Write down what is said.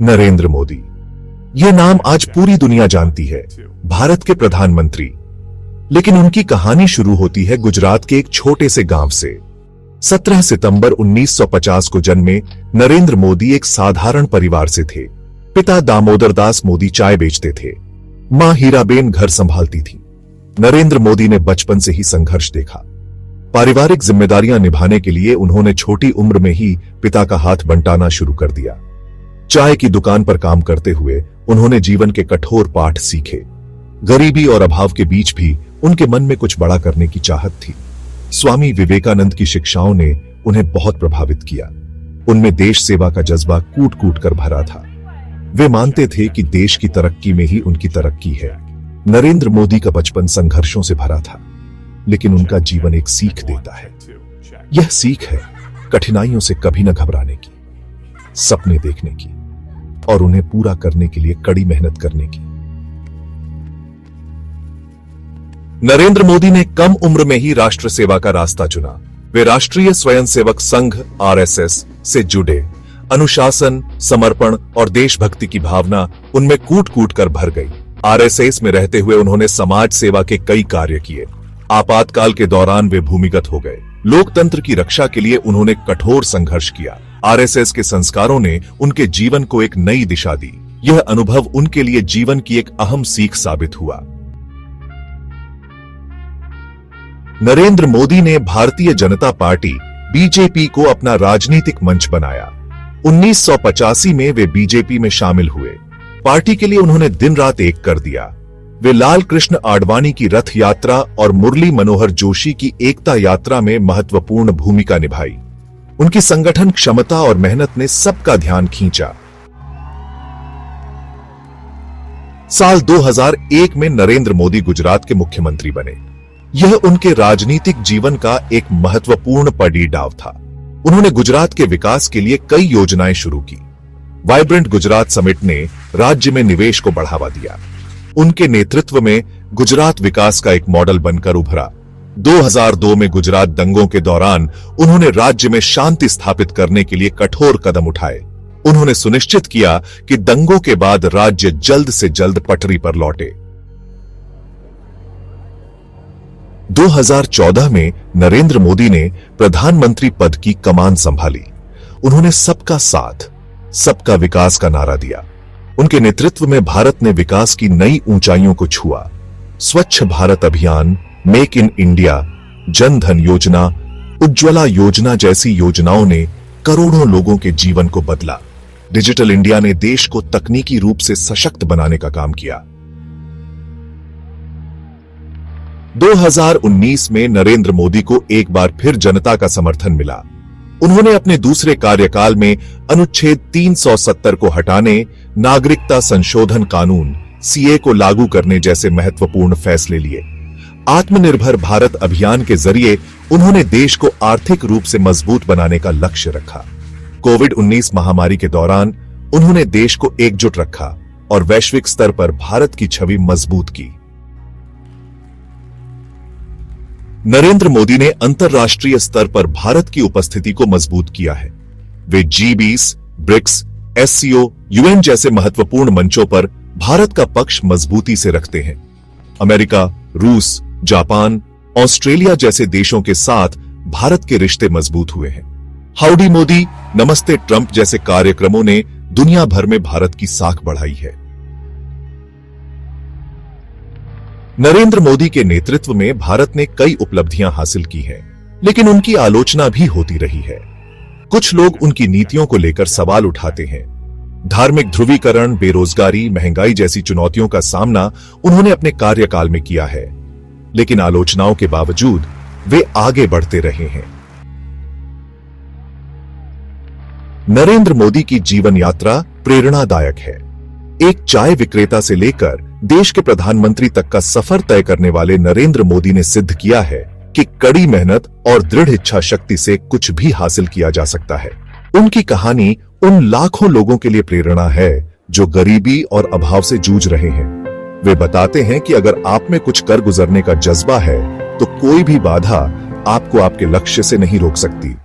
नरेंद्र मोदी, यह नाम आज पूरी दुनिया जानती है, भारत के प्रधानमंत्री। लेकिन उनकी कहानी शुरू होती है गुजरात के एक छोटे से गांव से। 17 सितंबर 1950 को जन्मे नरेंद्र मोदी एक साधारण परिवार से थे। पिता दामोदर दास मोदी चाय बेचते थे, मां हीराबेन घर संभालती थी। नरेंद्र मोदी ने बचपन से ही संघर्ष देखा। पारिवारिक जिम्मेदारियां निभाने के लिए उन्होंने छोटी उम्र में ही पिता का हाथ बंटाना शुरू कर दिया। चाय की दुकान पर काम करते हुए उन्होंने जीवन के कठोर पाठ सीखे। गरीबी और अभाव के बीच भी उनके मन में कुछ बड़ा करने की चाहत थी। स्वामी विवेकानंद की शिक्षाओं ने उन्हें बहुत प्रभावित किया। उनमें देश सेवा का जज्बा कूट कूट कर भरा था। वे मानते थे कि देश की तरक्की में ही उनकी तरक्की है। नरेंद्र मोदी का बचपन संघर्षों से भरा था, लेकिन उनका जीवन एक सीख देता है। यह सीख है कठिनाइयों से कभी न घबराने की, सपने देखने की और उन्हें पूरा करने के लिए कड़ी मेहनत करने की। नरेंद्र मोदी ने कम उम्र में ही राष्ट्र सेवा का रास्ता चुना। वे राष्ट्रीय स्वयंसेवक संघ आरएसएस से जुड़े। अनुशासन, समर्पण और देशभक्ति की भावना उनमें कूट कूट कर भर गई। आरएसएस में रहते हुए उन्होंने समाज सेवा के कई कार्य किए। आपातकाल के दौरान वे भूमिगत हो गए। लोकतंत्र की रक्षा के लिए उन्होंने कठोर संघर्ष किया। आरएसएस के संस्कारों ने उनके जीवन को एक नई दिशा दी। यह अनुभव उनके लिए जीवन की एक अहम सीख साबित हुआ। नरेंद्र मोदी ने भारतीय जनता पार्टी बीजेपी को अपना राजनीतिक मंच बनाया। 1985 में वे बीजेपी में शामिल हुए। पार्टी के लिए उन्होंने दिन रात एक कर दिया। वे लाल कृष्ण आडवाणी की रथ यात्रा और मुरली मनोहर जोशी की एकता यात्रा में महत्वपूर्ण भूमिका निभाई। उनकी संगठन क्षमता और मेहनत ने सबका ध्यान खींचा। साल 2001 में नरेंद्र मोदी गुजरात के मुख्यमंत्री बने। यह उनके राजनीतिक जीवन का एक महत्वपूर्ण पड़ाव था। उन्होंने गुजरात के विकास के लिए कई योजनाएं शुरू की। वाइब्रेंट गुजरात समिट ने राज्य में निवेश को बढ़ावा दिया। उनके नेतृत्व में गुजरात विकास का एक मॉडल बनकर उभरा। 2002 में गुजरात दंगों के दौरान उन्होंने राज्य में शांति स्थापित करने के लिए कठोर कदम उठाए। उन्होंने सुनिश्चित किया कि दंगों के बाद राज्य जल्द से जल्द पटरी पर लौटे। 2014 में नरेंद्र मोदी ने प्रधानमंत्री पद की कमान संभाली। उन्होंने सबका साथ, सबका विकास का नारा दिया। उनके नेतृत्व में भारत ने विकास की नई ऊंचाइयों को छुआ। स्वच्छ भारत अभियान, make in India, Jan Dhan योजना, उज्ज्वला योजना जैसी योजनाओं ने करोड़ों लोगों के जीवन को बदला। डिजिटल इंडिया ने देश को तकनीकी रूप से सशक्त बनाने का काम किया। 2019 में नरेंद्र मोदी को एक बार फिर जनता का समर्थन मिला। उन्होंने अपने दूसरे कार्यकाल में अनुच्छेद 370 को हटाने, नागरिकता संशोधन कानून सीए को लागू करने जैसे महत्वपूर्ण फैसले लिए। आत्मनिर्भर भारत अभियान के जरिए उन्होंने देश को आर्थिक रूप से मजबूत बनाने का लक्ष्य रखा। कोविड-19 महामारी के दौरान उन्होंने देश को एकजुट रखा और वैश्विक स्तर पर भारत की छवि मजबूत की। नरेंद्र मोदी ने अंतर्राष्ट्रीय स्तर पर भारत की उपस्थिति को मजबूत किया है। वे G20, ब्रिक्स, SCO, UN जैसे महत्वपूर्ण मंचों पर भारत का पक्ष मजबूती से रखते हैं। अमेरिका, रूस, जापान, ऑस्ट्रेलिया जैसे देशों के साथ भारत के रिश्ते मजबूत हुए हैं। हाउडी मोदी, नमस्ते ट्रंप जैसे कार्यक्रमों ने दुनिया भर में भारत की साख बढ़ाई है। नरेंद्र मोदी के नेतृत्व में भारत ने कई उपलब्धियां हासिल की हैं, लेकिन उनकी आलोचना भी होती रही है। कुछ लोग उनकी नीतियों को लेकर सवाल उठाते हैं। धार्मिक ध्रुवीकरण, बेरोजगारी, महंगाई जैसी चुनौतियों का सामना उन्होंने अपने कार्यकाल में किया है, लेकिन आलोचनाओं के बावजूद वे आगे बढ़ते रहे हैं। नरेंद्र मोदी की जीवन यात्रा प्रेरणादायक है। एक चाय विक्रेता से लेकर देश के प्रधानमंत्री तक का सफर तय करने वाले नरेंद्र मोदी ने सिद्ध किया है कि कड़ी मेहनत और दृढ़ इच्छा शक्ति से कुछ भी हासिल किया जा सकता है। उनकी कहानी उन लाखों लोगों के लिए प्रेरणा है जो गरीबी और अभाव से जूझ रहे हैं। वे बताते हैं कि अगर आप में कुछ कर गुजरने का जज्बा है तो कोई भी बाधा आपको आपके लक्ष्य से नहीं रोक सकती।